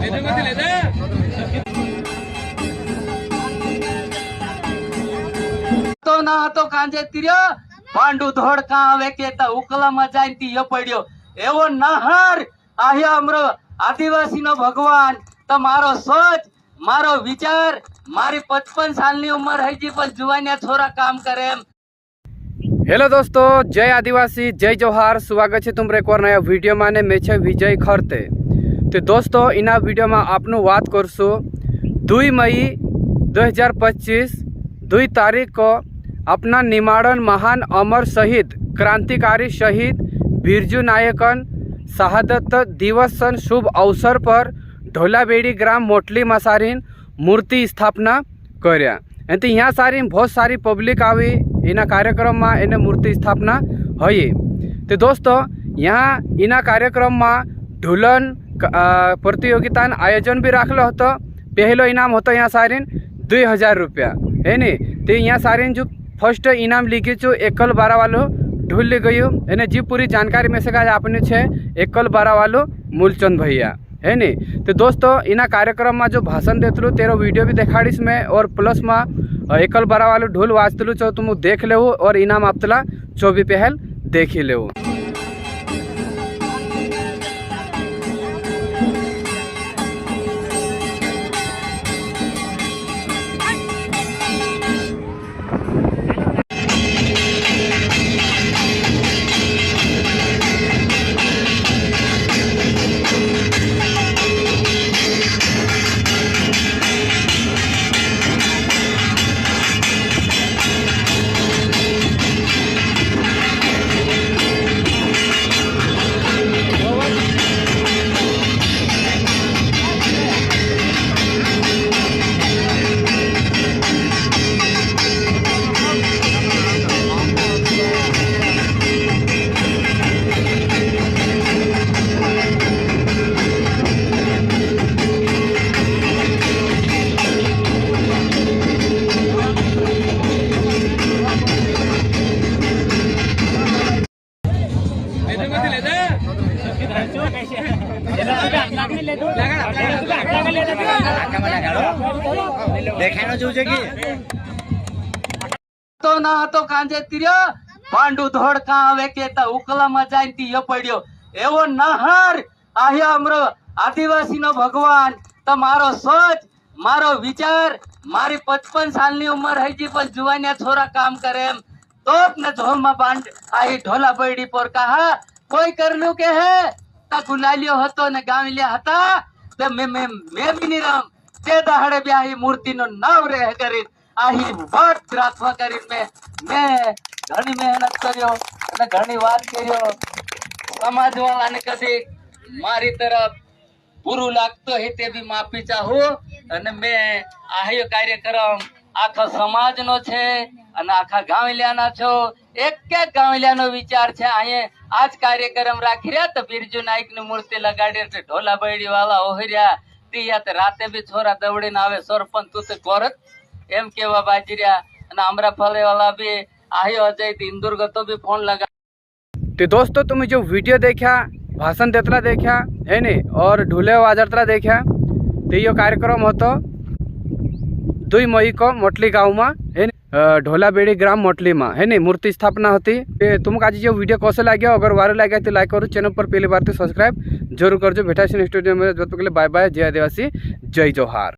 तो ना तो कांजे तिर्यो पांडु धोड़ का आवे के ता उकला में जाइन ती यो पड्यो एवो नहर आया अमरो आदिवासी नो भगवान तो मारो सोच मारो विचार मारी 55 साल नी उम्र है जी पर जुवानिया छोरा काम करे। हेलो दोस्तों, जय आदिवासी जय जोहार। स्वागत है तुम एक और नया वीडियो माने मैं छे विजय खरते। तो दोस्तों इना वीडियो में आपनु बात करसु 2 मई 2025 2 तारीख को अपना निमाड़न महान अमर शहीद क्रांतिकारी शहीद बिरजू नायकन शहादत दिवस शुभ अवसर पर ढोलाबेड़ी ग्राम मोटली मसारीन मूर्ति स्थापना कर्या। तो यहाँ सारी बहुत सारी पब्लिक आई इना कार्यक्रम में एने मूर्ति स्थापना हुई। तो दोस्तों यहाँ इना कार्यक्रम में ढुलन प्रतियोगिता आयोजन भी रखल होतो। पहलो इनाम होता यहाँ सारी 2000 रुपया है नी। तो यहाँ सारी जो फर्स्ट इनाम लिखी छो एकल 12 वालो ढुल ली गई एने जी पूरी जानकारी में से का आपने छे एकल 12 वालो मूलचंद भैया है नी। तो दोस्तों इना कार्यक्रम में जो भाषण देतलू तेरो वीडियो भी देखाड़ीश में और प्लस में एकल 12 वालो ढोल वाजतलू चो तुम देख ले और इनाम आपतला 24 पहल देखी ले। तो ना तो कांजे तिर्यो पांडु धोड़ का आवे के ता उकला में जाइन ती यो पड्यो एवो नहर आया अमरो आदिवासी नो भगवान तो मारो सोच मारो विचार मारी 55 साल नी उम्र है जी पर जुवानिया छोरा काम करे तो अपने झोल में बांध आई ढोला बैडी पर कहा कोई करलू के है ता गुलालियो हतो ने गावलिया हता ते मैं भी नहीं राम ते दहाड़े ब्याही मूर्ति नो नाव रे करी आही बहुत प्रार्थना करी मैं घणी मेहनत कर्यो અને ઘણી વાત કર્યો સમાજ वाला ने कदी मारी तरफ बुरु लागतो है ते भी माफी चाहू અને मैं आयो कार्यक्रम आखा समाज नो छे અને आखा गावलियाना छो एक गावलियानो विचार छे आये आज कार्यक्रम राखी रहा तो बिरजू नायक नी मूर्ति लगाड़ी ढोला बैडी वाला ओहरिया तिया ते राते भी छोरा दौड़ीने आवे सरपंच तू ते कोरत एम केवा बाजरिया અને अमरा फले वाला भी आयो अजय इंदुर गतो भी फोन लगा। तो दोस्तों तुम जो वीडियो देखा भाषण देतला देखा है नी और ढूले वाजतला देखा तो ये कार्यक्रम होतो 2 मई को मोटली गाँव में है ढोलाबेड़ी ग्राम मोटली में है नी मूर्ति स्थापना होती। तुमको आज जो वीडियो कैसे लगे अगर वारे लगे तो लाइक करो, चैनल पर पहली बार तो सब्सक्राइब जरूर कर जो। भेटा नेक्स्ट वीडियो में, जब तक के लिए बाय बाय। जय आदिवासी जय जोहार।